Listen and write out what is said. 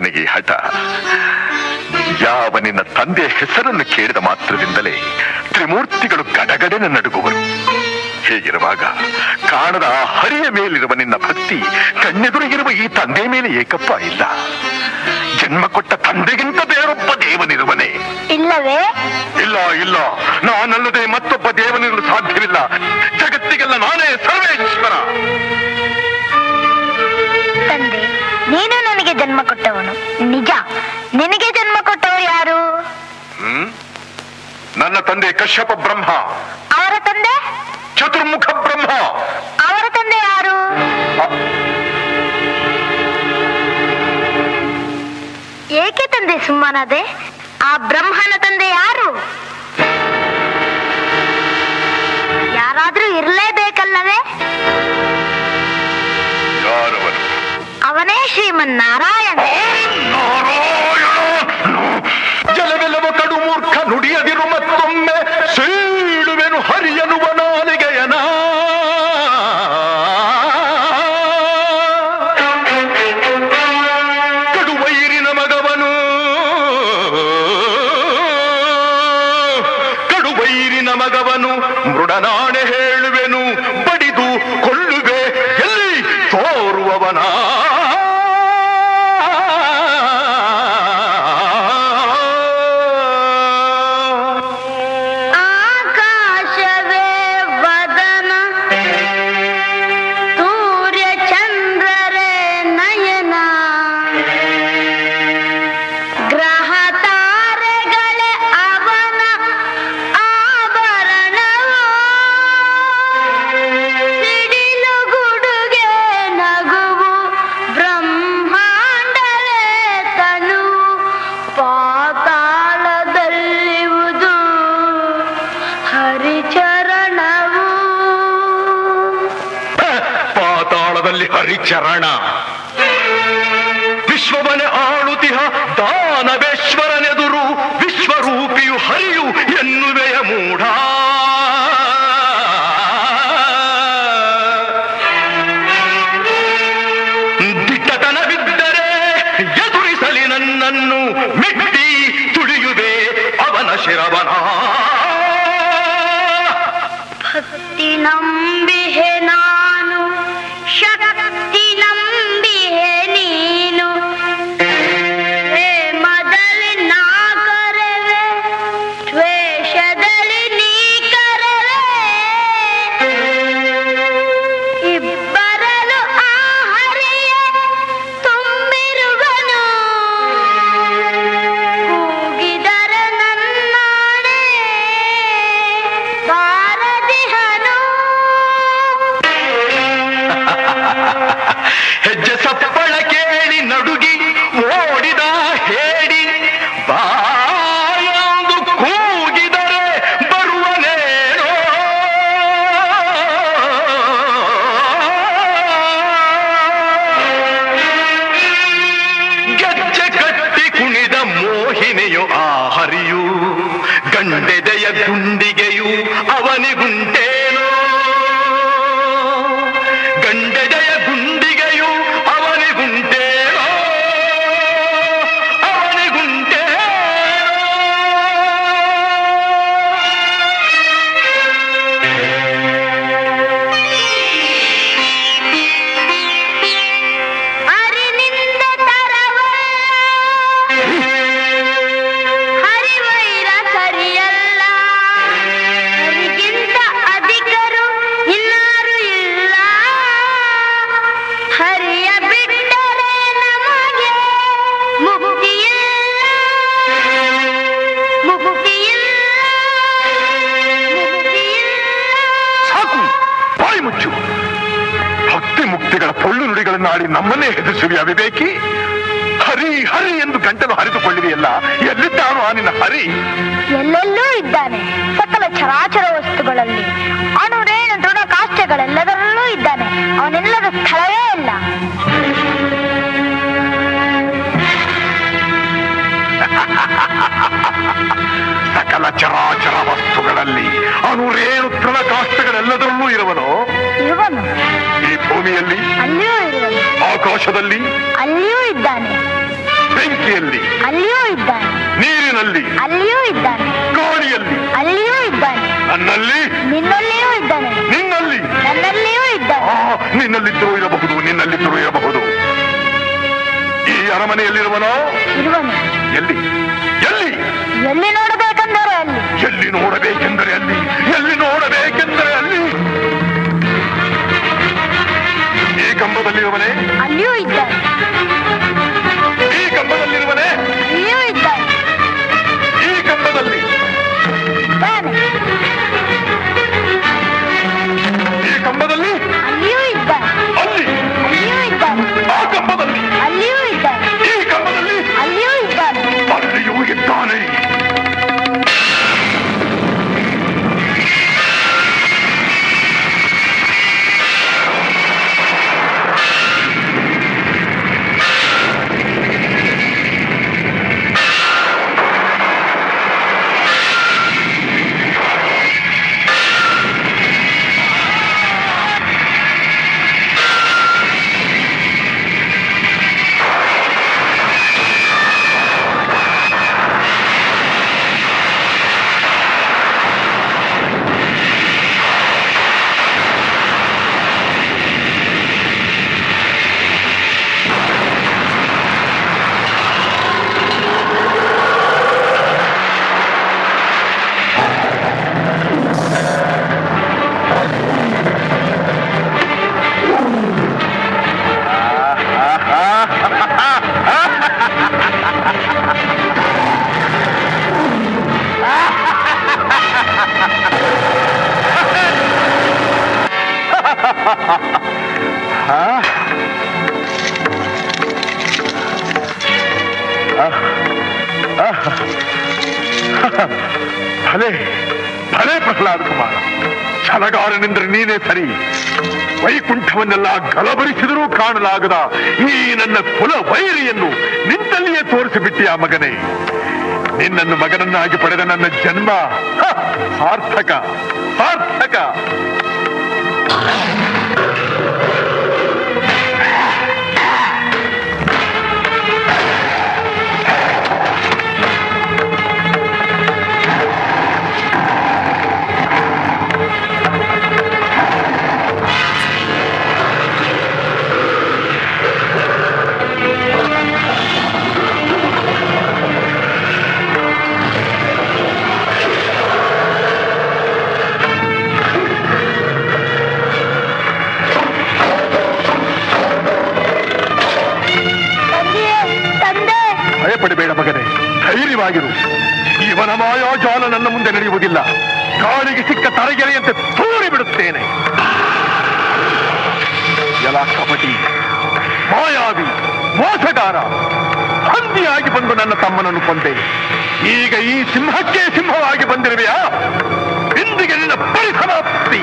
ನಿನಗೆ ಹಠ? ಯಾವ ನಿನ್ನ ತಂದೆಯ ಹೆಸರನ್ನು ಕೇಳಿದ ಮಾತ್ರದಿಂದಲೇ ತ್ರಿಮೂರ್ತಿಗಳು ಗಡಗಡೆನ ನಡುಗುವರು. ಹೀಗಿರುವಾಗ ಕಾಣದ ಆ ಹರಿಯ ಮೇಲಿರುವ ನಿನ್ನ ಭಕ್ತಿ ಕಣ್ಣೆದುರಿಗಿರುವ ಈ ತಂದೆ ಮೇಲೆ ಏಕಪ್ಪ ಇಲ್ಲ. ಜನ್ಮ ಕೊಟ್ಟ ತಂದೆಗಿಂತ ಬೇರೊಬ್ಬ ದೇವನಿರುವನೇ? ಇಲ್ಲವೇ? ಇಲ್ಲ ಇಲ್ಲ, ನಾನಲ್ಲದೆ ಮತ್ತೊಬ್ಬ ದೇವನಿರಲು ಸಾಧ್ಯವಿಲ್ಲ. ಜಗತ್ತಿಗೆಲ್ಲ ನಾನೇ ಸರ್ವೇಶ್ವರ. ತಂದೆ, ನೀನು ನನಗೆ ಜನ್ಮ ಕೊಟ್ಟವನು ನಿಜ. ನಿನಗೆ ಜನ್ಮ ಕೊಟ್ಟವರು ಯಾರು? ನನ್ನ ತಂದೆ ಕಶ್ಯಪ ಬ್ರಹ್ಮ. ಅವರ ತಂದೆ? ಚತುರ್ಮುಖ ಬ್ರಹ್ಮ. ಅವರ ತಂದೆ ಯಾರು? ಏಕೆ ತಂದೆ ಸುಮ್ಮನಾದೆ? ಆ ಬ್ರಹ್ಮನ ತಂದೆ ಯಾರು? ಯಾರಾದ್ರೂ ಇರಲೇಬೇಕಲ್ಲವೇ? ಯಾರವನು? ಅವನೇ ಶ್ರೀಮನ್ನಾರಾಯಣ. ಜಲವೆಲ್ಲವ ಕಡು ಮೂರ್ಖ, ನುಡಿಯದಿರು ಮತ್ತೊಮ್ಮೆ ಸೀಳುವೆನು ಹರಿಯನುವ ನಾಲಿಗೆಯನ. ಕಡುವೈರಿನ ಮಗವನು, ಕಡುವೈರಿನ ಮಗವನು, ಮೃಡನಾಣೆ ಹೇಳುವೆನು, ಬಡಿದು ಕೊಲ್ಲುವೆ ಎಲ್ಲಿ ತೋರುವವನ. ಹರಿಚರಣ ವಿಶ್ವವನೆ ಆಳುತಿಹ ದಾನವೇಶ್ವರನೆದುರು ವಿಶ್ವರೂಪಿಯು ಹರಿಯು ಎನ್ನುವೆಯ ಮೂಢ. ದಿಟ್ಟತನವಿದ್ದರೆ ಎದುರಿಸಲಿ ನನ್ನನ್ನು, ಮೆಟ್ಟಿ ತುಳಿಯುವೆ ಅವನ ಶಿರವನ. ಭಕ್ತಿ ನಂಬಿಹೆ ನಾನು, ಶಕ್ತಿ ನಂಬಿಹೆ ನೀನು. ಪ್ರೇಮದಲ್ಲಿ ನಾ ಕರೆವೆ, ದ್ವೇಷದಲ್ಲಿ ನೀ ಕರೆವೆ. ಇಬ್ಬರಲು ಆ ಹರಿಯ ತುಂಬಿರುವನು. ಕೂಗಿದರೆ ನನ್ನಾಣೆ ಬಾರದಿಹನು. ಹೆಜ್ಜೆ ಸಪ್ಪಳ ಕೇಳಿ ನಡುಗಿ ಓಡಿದ ಹೇಡಿ, ಬಾಯೊಂದು ಕೂಗಿದರೆ ಬರುವನೇನೋ. ಗೆಜ್ಜೆ ಕಟ್ಟಿ ಕುಣಿದ ಮೋಹಿನಿಯು ಆ ಹರಿಯು, ಗಂಡೆದೆಯ ಗುಂಡಿಗೆಯು ಅವನಿಗುಂಟೇನೋ. ಗಂಡೆದೆಯ ಗುಂಡಿಗೆಯು ಅವನಿಗುಂಟೇನೋ, ಅವನಿಗುಂಟೇನೋ. ಅರಿನಿಂದ ತರವ ಹರಿವೈರ ಸರಿಯಲ್ಲ. ಹರಿಗಿಂತ ಅಧಿಕರು ಇನ್ನಾರು ಇಲ್ಲ. ಹರಿಯ ಬಿಟ್ಟರೆ ನಮಗೆ ಮುಕ್ತಿಯಿಲ್ಲ, ಮುಕ್ತಿಯಿಲ್ಲ, ಮುಕ್ತಿಯಿಲ್ಲ. ಸಾಕು, ಬಾಯಿ ಮುಚ್ಚು. ಭಕ್ತಿ ಮುಕ್ತಿಗಳ ಪೊಳ್ಳು ನುಡಿಗಳನ್ನಾಡಿ ನಮ್ಮನ್ನೇ ಹೆದರಿಸುವ ವಿವೇಕಿ. ಹರಿ ಹರಿ ಎಂದು ಗಂಟಲು ಹರಿದುಕೊಳ್ಳುವಿಯಲ್ಲ, ಎಲ್ಲಿದ್ದಾನು ಆ ನಿನ್ನ ಹರಿ? ಎಲ್ಲೆಲ್ಲೂ ಇದ್ದಾನೆ. ಸಕಲ ಚರಾಚರ ವಸ್ತುಗಳಲ್ಲಿ, ಅಣುರೇಣು ದೃಢ ಕಾಷ್ಠಗಳೆಲ್ಲದರಲ್ಲೂ ಇದ್ದಾನೆ. ಅವನಿಲ್ಲದ ಸ್ಥಳವೇ ಇಲ್ಲ. ಸಕಲ ಚರಾಚರ ವಸ್ತುಗಳಲ್ಲಿ ಅಣುರೇಣು ತೃಣ ಕಾಷ್ಟಗಳೆಲ್ಲದರಲ್ಲೂ ಇರುವನು. ಇರುವನು. ಈ ಭೂಮಿಯಲ್ಲಿ, ಅಲ್ಲಿಯೂ ಇರುವನು. ಆಕಾಶದಲ್ಲಿ, ಅಲ್ಲಿಯೂ ಇದ್ದಾನೆ. ಬೆಂಕಿಯಲ್ಲಿ, ಅಲ್ಲಿಯೂ ಇದ್ದಾನೆ. ನೀರಿನಲ್ಲಿ, ಅಲ್ಲಿಯೂ ಇದ್ದಾನೆ. ಗಾಳಿಯಲ್ಲಿ, ಅಲ್ಲಿಯೂ ಇದ್ದಾನೆ. ನನ್ನಲ್ಲಿ, ನಿನ್ನಲ್ಲಿಯೂ ಇದ್ದಾನೆ. ನಿನ್ನಲ್ಲಿ, ನನ್ನಲ್ಲಿಯೂ ಇದ್ದಾನೆ. ನಿನ್ನಲ್ಲಿದ್ದರೂ ಇರಬಹುದು, ನಿನ್ನಲ್ಲಿದ್ದರೂ ಇರಬಹುದು. ಈ ಅರಮನೆಯಲ್ಲಿರುವನೋ? ಇರುವನು. ಎಲ್ಲಿ ಎಲ್ಲಿ ಎಲ್ಲಿ ನೋಡಬೇಕೆಂದರೆ ಅಲ್ಲಿ. ಎಲ್ಲಿ ನೋಡಬೇಕೆಂದರೆ ಅಲ್ಲಿ, ಎಲ್ಲಿ ನೋಡಬೇಕೆಂದರೆ ಅಲ್ಲಿ. ಈ ಕಂಬದಲ್ಲಿರುವನೇ? ಅಲ್ಲಿಯೂ ಇದ್ದಾನೆ. ಈ ಕಂಬದಲ್ಲಿರುವನೇ? ಅಲ್ಲಿಯೂ ಇದ್ದಾನೆ. ಈ ಕಂಬದಲ್ಲಿ ಇದ್ದಾನೆ. ಈ ಕಂಬದಲ್ಲಿ ಅಲ್ಲಿಯೂ ಇದ್ದಾನೆ. ಅಲ್ಲಿ ಅಲ್ಲಿಯೂ ಇದ್ದಾನೆ. ಆ ಕಂಬದಲ್ಲಿ ಅಲ್ಲಿಯೂ ಇದ್ದಾನೆ. ಈ ಕಂಬದಲ್ಲಿ ಅಲ್ಲಿಯೂ ಇದ್ದಾನೆ. ಅಲ್ಲಿಯೂ ಇದ್ದಾನೆ. ಭಲೆ ಭಲೆ ಪ್ರಹ್ಲಾದ ಕುಮಾರ, ಛಲಗಾರನೆಂದರೆ ನೀನೇ ಸರಿ. ವೈಕುಂಠವನ್ನೆಲ್ಲ ಗಲಭರಿಸಿದರೂ ಕಾಣಲಾಗದ ಈ ನನ್ನ ಕುಲ ವೈರಿಯನ್ನು ನಿಂತಲ್ಲಿಯೇ ತೋರಿಸಿಬಿಟ್ಟಿಯ ಮಗನೇ. ನಿನ್ನನ್ನು ಮಗನನ್ನಾಗಿ ಪಡೆದ ನನ್ನ ಜನ್ಮ ಸಾರ್ಥಕ ಸಾರ್ಥಕ. ಭಯಪಡಬೇಡ ಮಗನೇ, ಧೈರ್ಯವಾಗಿರು. ಇವನ ಮಾಯಾಜಾಲ ನನ್ನ ಮುಂದೆ ನಡೆಯುವುದಿಲ್ಲ. ಕಾಳಿಗೆ ಸಿಕ್ಕ ತರಗೆರೆಯಂತೆ ತೂರಿ ಬಿಡುತ್ತೇನೆ. ಎಲ್ಲ ಕಪಟಿ, ಮಾಯಾವಿ, ಮೋಸಗಾರ, ಹಂದಿಯಾಗಿ ಬಂದು ನನ್ನ ತಮ್ಮನನ್ನು ಕೊಂದೆ. ಈಗ ಈ ಸಿಂಹಕ್ಕೆ ಸಿಂಹವಾಗಿ ಬಂದಿರುವೆಯಾ? ಇಂದಿಗೆ ನಿನ್ನ ಪರಿಸಮಾಪ್ತಿ.